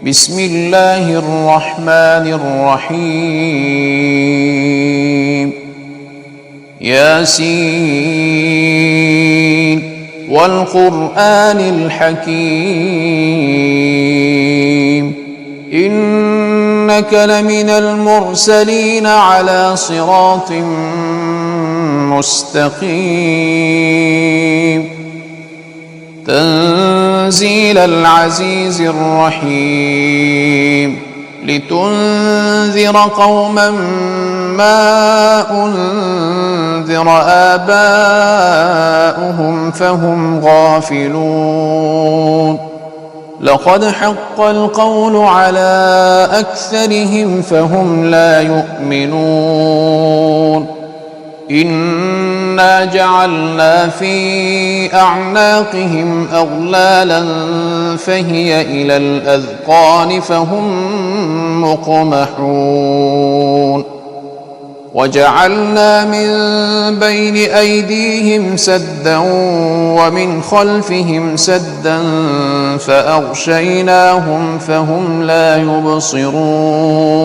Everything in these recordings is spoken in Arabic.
بسم الله الرحمن الرحيم ياسين والقرآن الحكيم إنك لمن المرسلين على صراط مستقيم تنزيل العزيز الرحيم لتنذر قوما ما أنذر آباؤهم فهم غافلون لقد حق القول على أكثرهم فهم لا يؤمنون إنا جعلنا في أعناقهم أغلالا فهي إلى الأذقان فهم مقمحون وجعلنا من بين أيديهم سدا ومن خلفهم سدا فأغشيناهم فهم لا يبصرون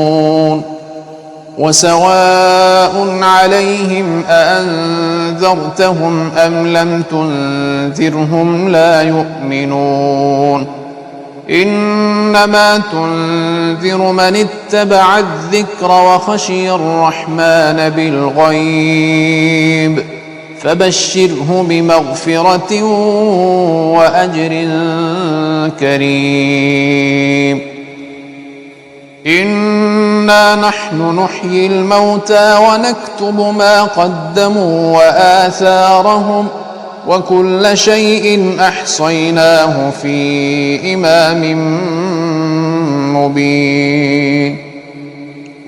وسواء عليهم أأنذرتهم أم لم تنذرهم لا يؤمنون إنما تنذر من اتبع الذكر وخشي الرحمن بالغيب فبشره بمغفرة وأجر كريم إنا نحن نحيي الموتى ونكتب ما قدموا وآثارهم وكل شيء أحصيناه في إمام مبين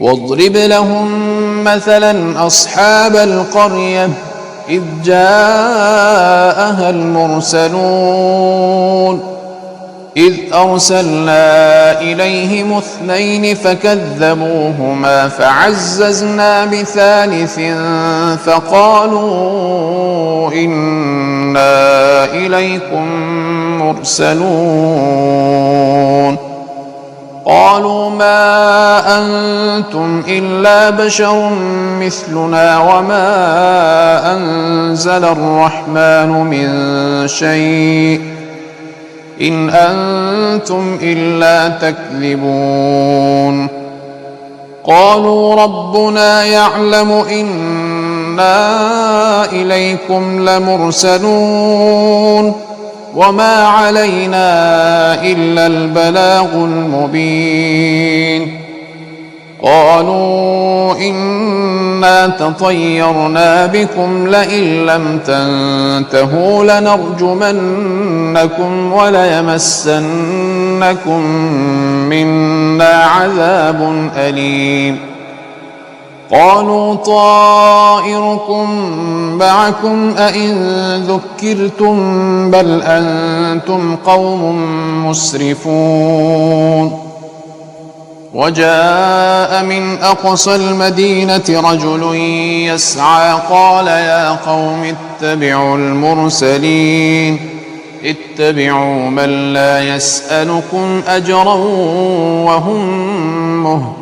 واضرب لهم مثلا أصحاب القرية إذ جاءها المرسلون إذ أرسلنا إليهم 2 فكذبوهما فعززنا بثالث فقالوا إنا إليكم مرسلون قالوا ما أنتم إلا بشر مثلنا وما أنزل الرحمن من شيء إن أنتم إلا تكذبون قالوا ربنا يعلم إنا إليكم لمرسلون وما علينا إلا البلاغ المبين قالوا إنا تطيرنا بكم لئن لم تنتهوا لنرجمنكم وليمسنكم منا عذاب أليم قالوا طائركم معكم أئن ذكرتم بل أنتم قوم مسرفون وجاء من أقصى المدينة رجل يسعى قال يا قوم اتبعوا المرسلين اتبعوا من لا يسألكم أجرا وهم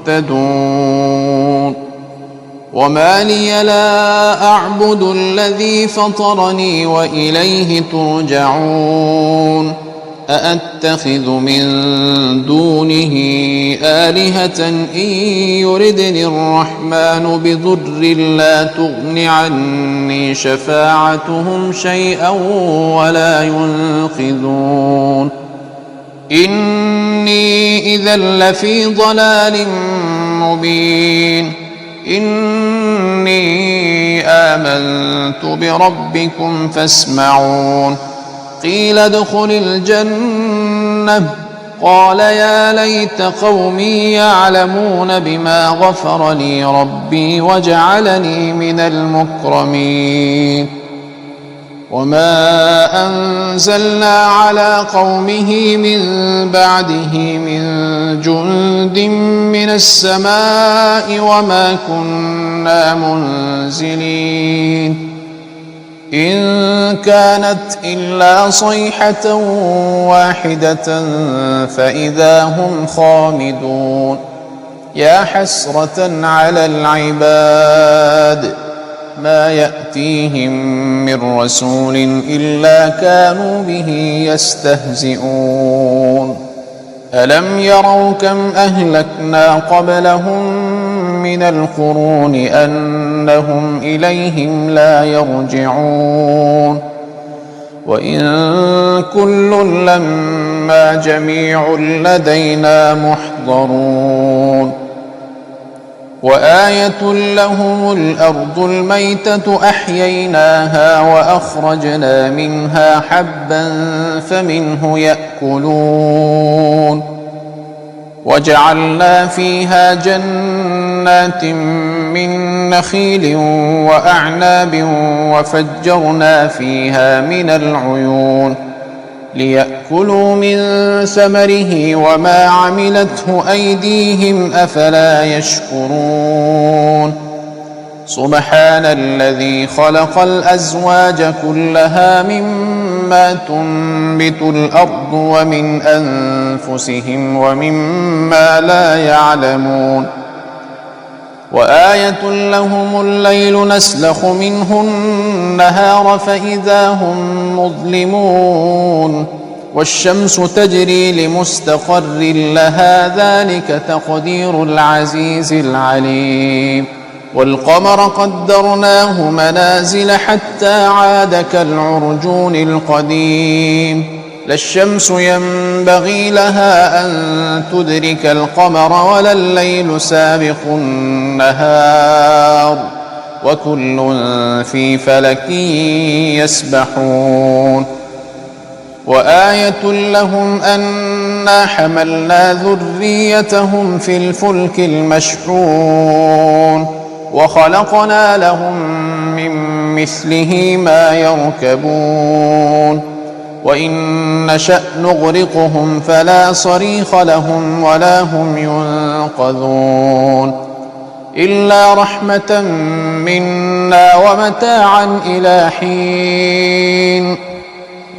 مهتدون وما لي لا أعبد الذي فطرني وإليه ترجعون أأتخذ من دونه آلهة إن يردني الرحمن بضر لا تغن عني شفاعتهم شيئا ولا ينقذون إني إذا لفي ضلال مبين إني آمنت بربكم فاسمعون قيل ادخل الجنة قال يا ليت قومي يعلمون بما غفر لي ربي وجعلني من المكرمين وما أنزلنا على قومه من بعده من جند من السماء وما كنا منزلين إن كانت إلا صيحة واحدة فإذا هم خامدون يا حسرة على العباد ما يأتيهم من رسول إلا كانوا به يستهزئون ألم يروا كم أهلكنا قبلهم من القرون أنهم إليهم لا يرجعون وإن كل لما جميع لدينا محضرون وآية لهم الأرض الميتة أحييناها وأخرجنا منها حبا فمنه يأكلون وجعلنا فيها جنات من نخيل وأعناب وفجرنا فيها من العيون ليأكلوا من ثمره وما عملته أيديهم أفلا يشكرون سبحان الذي خلق الأزواج كلها مما تنبت الأرض ومن أنفسهم ومما لا يعلمون وآية لهم الليل نسلخ منه النهار فإذا هم مظلمون والشمس تجري لمستقر لها ذلك تقدير العزيز العليم والقمر قدرناه منازل حتى عاد كالعرجون القديم لا الشمس ينبغي لها أن تدرك القمر ولا الليل سابق النهار وكل في فلك يسبحون وآية لهم أنا حملنا ذريتهم في الفلك المشحون وخلقنا لهم من مثله ما يركبون وإن نشأ نغرقهم فلا صريخ لهم ولا هم ينقذون إلا رحمة منا ومتاعا إلى حين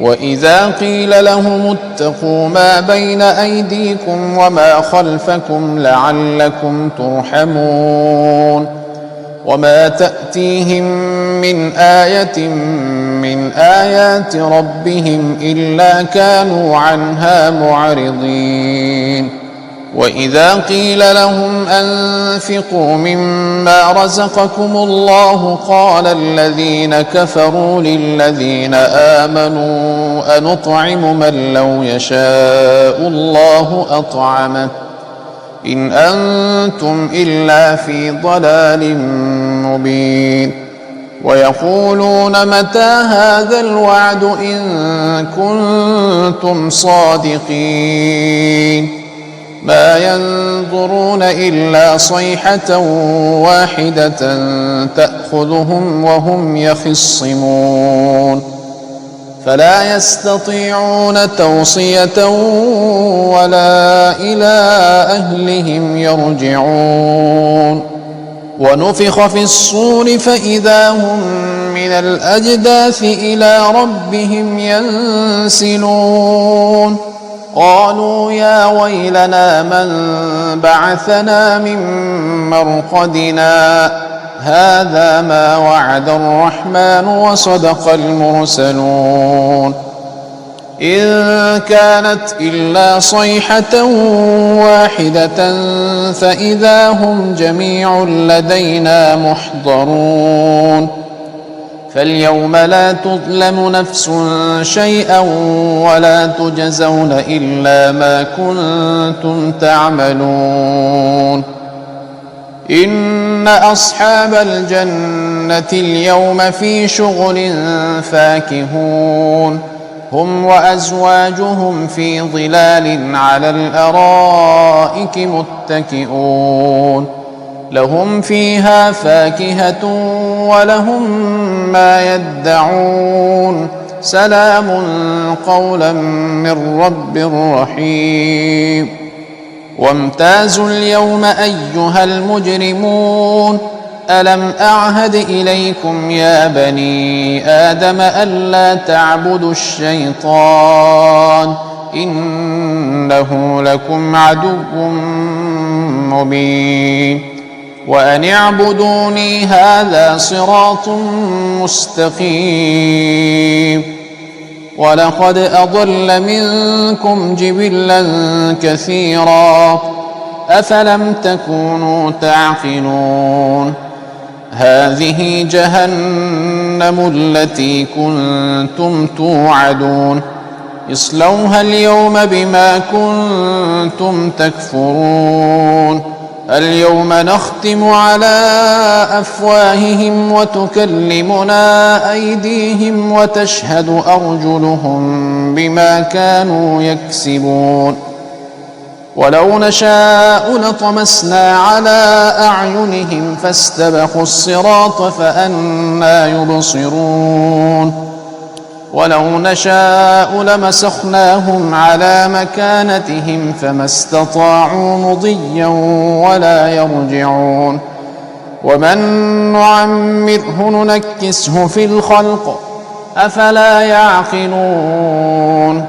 وإذا قيل لهم اتقوا ما بين أيديكم وما خلفكم لعلكم ترحمون وما تأتيهم من آية من آيات ربهم إلا كانوا عنها معرضين وإذا قيل لهم أنفقوا مما رزقكم الله قال الذين كفروا للذين آمنوا أنطعم من لو يشاء الله أطعمه إن أنتم إلا في ضلال مبين ويقولون متى هذا الوعد إن كنتم صادقين ما ينظرون إلا صيحة واحدة تأخذهم وهم يخصمون فلا يستطيعون توصية ولا إلى أهلهم يرجعون ونفخ في الصور فإذا هم من الأجداث إلى ربهم ينسلون قالوا يا ويلنا من بعثنا من مرقدنا هذا ما وعد الرحمن وصدق المرسلون إن كانت إلا صيحة واحدة فإذا هم جميع لدينا محضرون فاليوم لا تظلم نفس شيئا ولا تجزون إلا ما كنتم تعملون إن أصحاب الجنة اليوم في شغل فاكهون هم وأزواجهم في ظلال على الأرائك متكئون لهم فيها فاكهة ولهم ما يدعون سلام قولا من رب رحيم وامتازوا اليوم أيها المجرمون ألم أعهد إليكم يا بني آدم ألا تعبدوا الشيطان إنه لكم عدو مبين وأن اعبدوني هذا صراط مستقيم ولقد أضل منكم جبلا كثيرا أفلم تكونوا تعقلون هذه جهنم التي كنتم توعدون اصلوها اليوم بما كنتم تكفرون اليوم نختم على أفواههم وتكلمنا أيديهم وتشهد أرجلهم بما كانوا يكسبون ولو نشاء لطمسنا على أعينهم فاستبقوا الصراط فأنى يبصرون ولو نشاء لمسخناهم على مكانتهم فما استطاعوا مضيا ولا يرجعون ومن نعمره ننكسه في الخلق أفلا يعقلون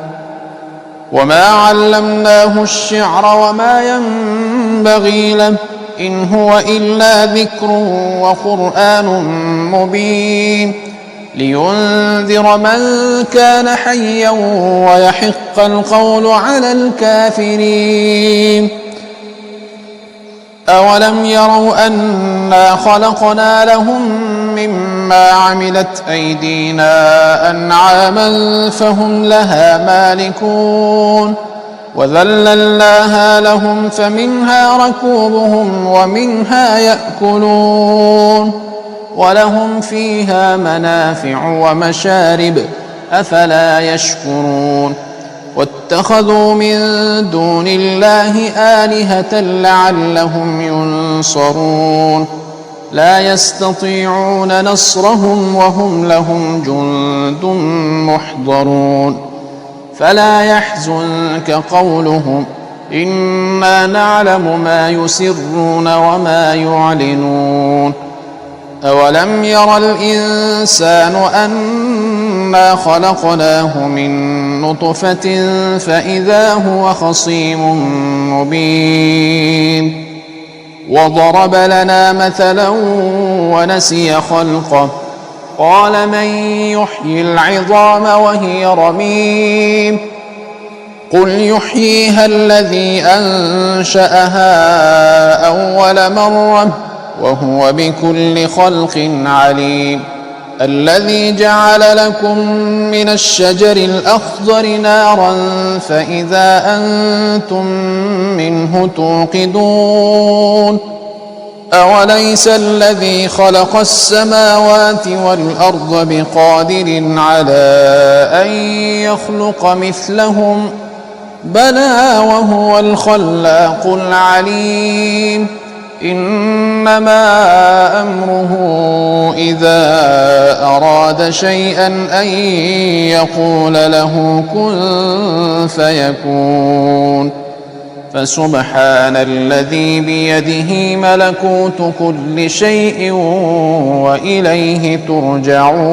وما علمناه الشعر وما ينبغي له إن هو إلا ذكر وقرآن مبين لينذر من كان حيا ويحق القول على الكافرين أولم يروا أنا خلقنا لهم مما عملت أيدينا أنعاما فهم لها مالكون وذللناها لهم فمنها ركوبهم ومنها يأكلون ولهم فيها منافع ومشارب أفلا يشكرون واتخذوا من دون الله آلهة لعلهم ينصرون لا يستطيعون نصرهم وهم لهم جند محضرون فلا يحزنك قولهم إنا نعلم ما يسرون وما يعلنون أولم ير الإنسان أنا خلقناه من نطفة فإذا هو خصيم مبين وضرب لنا مثلا ونسي خلقه قال من يحيي العظام وهي رميم قل يحييها الذي أنشأها أول مرة وهو بكل خلق عليم الذي جعل لكم من الشجر الأخضر نارا فإذا أنتم منه توقدون أوليس الذي خلق السماوات والأرض بقادر على أن يخلق مثلهم بلى وهو الخلاق العليم إنما أمره إذا أراد شيئا أن يقول له كن فيكون فسبحان الذي بيده ملكوت كل شيء وإليه ترجعون